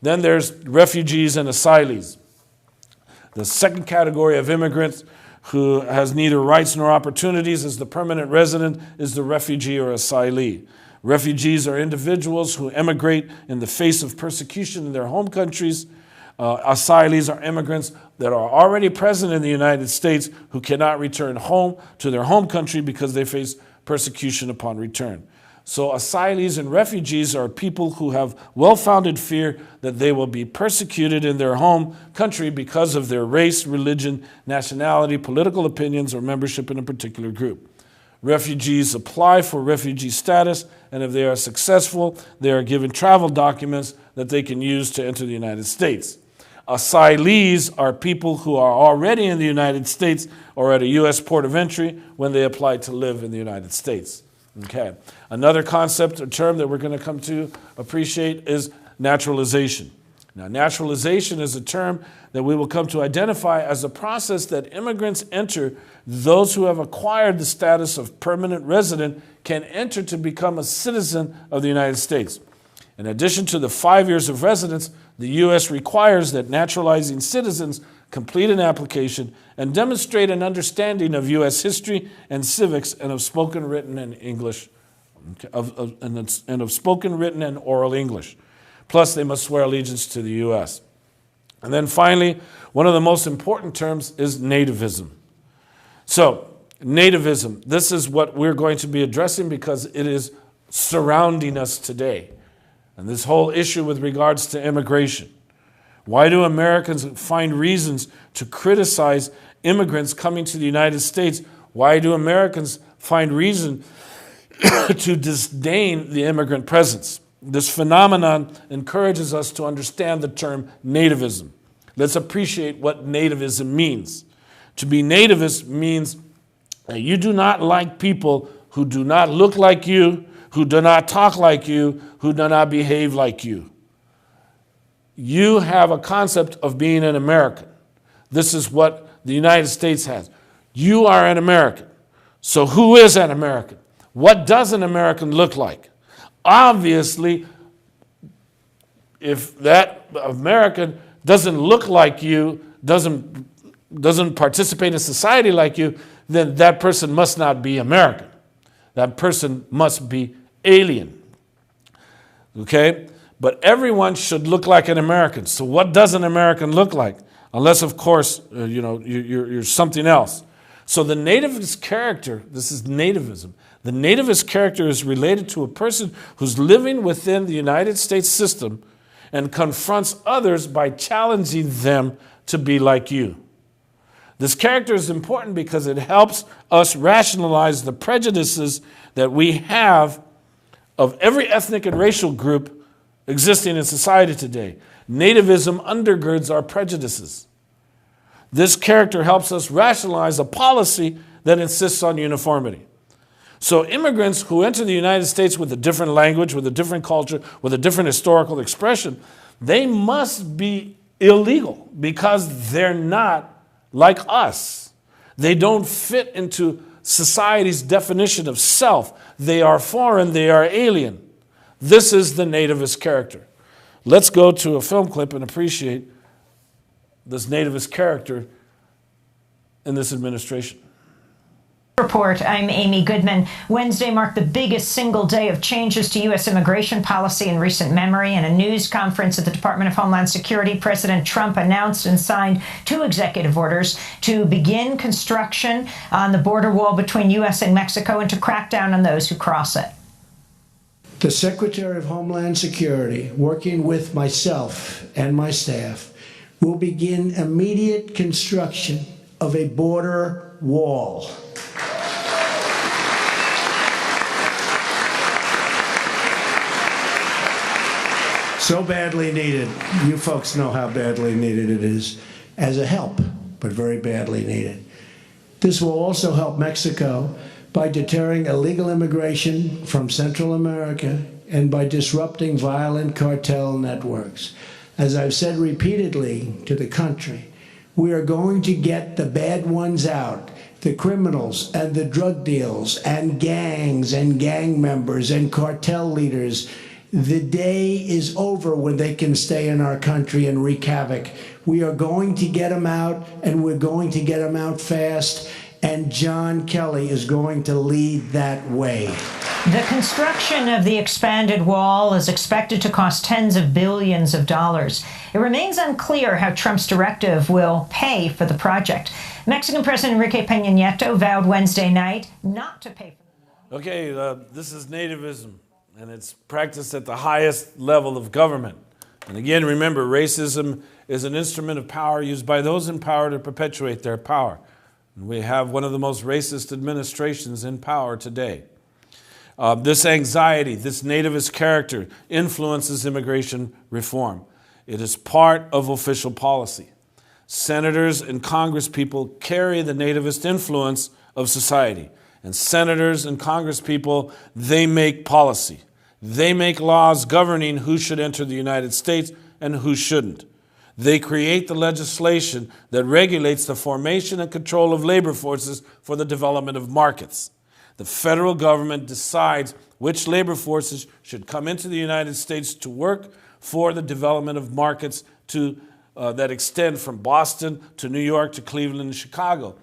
Then there's refugees and asylees. The second category of immigrants who has neither rights nor opportunities as the permanent resident is the refugee or asylee. Refugees are individuals who emigrate in the face of persecution in their home countries. Asylees are immigrants that are already present in the United States who cannot return home to their home country because they face persecution upon return. So asylees and refugees are people who have well-founded fear that they will be persecuted in their home country because of their race, religion, nationality, political opinions, or membership in a particular group. Refugees apply for refugee status, and if they are successful, they are given travel documents that they can use to enter the United States. Asylees are people who are already in the United States or at a U.S. port of entry when they apply to live in the United States. Okay. Another concept or term that we're going to come to appreciate is naturalization. Now, naturalization is a term that we will come to identify as a process that immigrants enter. Those who have acquired the status of permanent resident can enter to become a citizen of the United States. In addition to the 5 years of residence, the U.S. requires that naturalizing citizens complete an application and demonstrate an understanding of U.S. history and civics and of spoken, written, and English, and of spoken, written, and oral English. Plus, they must swear allegiance to the U.S. And then finally, one of the most important terms is nativism. So, nativism, this is what we're going to be addressing because it is surrounding us today. And this whole issue with regards to immigration. Why do Americans find reasons to criticize immigrants coming to the United States? Why do Americans find reason to disdain the immigrant presence? This phenomenon encourages us to understand the term nativism. Let's appreciate what nativism means. To be nativist means that you do not like people who do not look like you, who do not talk like you, who do not behave like you. You have a concept of being an American. This is what the United States has. You are an American. So who is an American? What does an American look like? Obviously, if that American doesn't look like you, doesn't participate in society like you, then that person must not be American. That person must be alien. Okay? But everyone should look like an American. So what does an American look like? Unless, of course, you're something else. So the nativist character, this is nativism. The nativist character is related to a person who's living within the United States system and confronts others by challenging them to be like you. This character is important because it helps us rationalize the prejudices that we have of every ethnic and racial group existing in society today. Nativism undergirds our prejudices. This character helps us rationalize a policy that insists on uniformity. So immigrants who enter the United States with a different language, with a different culture, with a different historical expression, they must be illegal because they're not like us. They don't fit into society's definition of self. They are foreign, they are alien. This is the nativist character. Let's go to a film clip and appreciate this nativist character in this administration. Report. I'm Amy Goodman. Wednesday marked the biggest single day of changes to U.S. immigration policy in recent memory. In a news conference at the Department of Homeland Security, President Trump announced and signed 2 executive orders to begin construction on the border wall between U.S. and Mexico and to crack down on those who cross it. The Secretary of Homeland Security, working with myself and my staff, will begin immediate construction of a border wall. So badly needed. You folks know how badly needed it is as a help, but very badly needed. This will also help Mexico by deterring illegal immigration from Central America and by disrupting violent cartel networks. As I've said repeatedly to the country, we are going to get the bad ones out, the criminals and the drug deals and gangs and gang members and cartel leaders The day is over when they can stay in our country and wreak havoc. We are going to get them out, and we're going to get them out fast, and John Kelly is going to lead that way. The construction of the expanded wall is expected to cost tens of billions of dollars. It remains unclear how Trump's directive will pay for the project. Mexican President Enrique Peña Nieto vowed Wednesday night not to pay for it. Okay, this is nativism, and it's practiced at the highest level of government. And again, remember, racism is an instrument of power used by those in power to perpetuate their power. And we have one of the most racist administrations in power today. This anxiety, this nativist character influences immigration reform. It is part of official policy. Senators and congresspeople carry the nativist influence of society. And senators and congresspeople, they make policy. They make laws governing who should enter the United States and who shouldn't. They create the legislation that regulates the formation and control of labor forces for the development of markets. The federal government decides which labor forces should come into the United States to work for the development of markets that extend from Boston to New York to Cleveland and Chicago.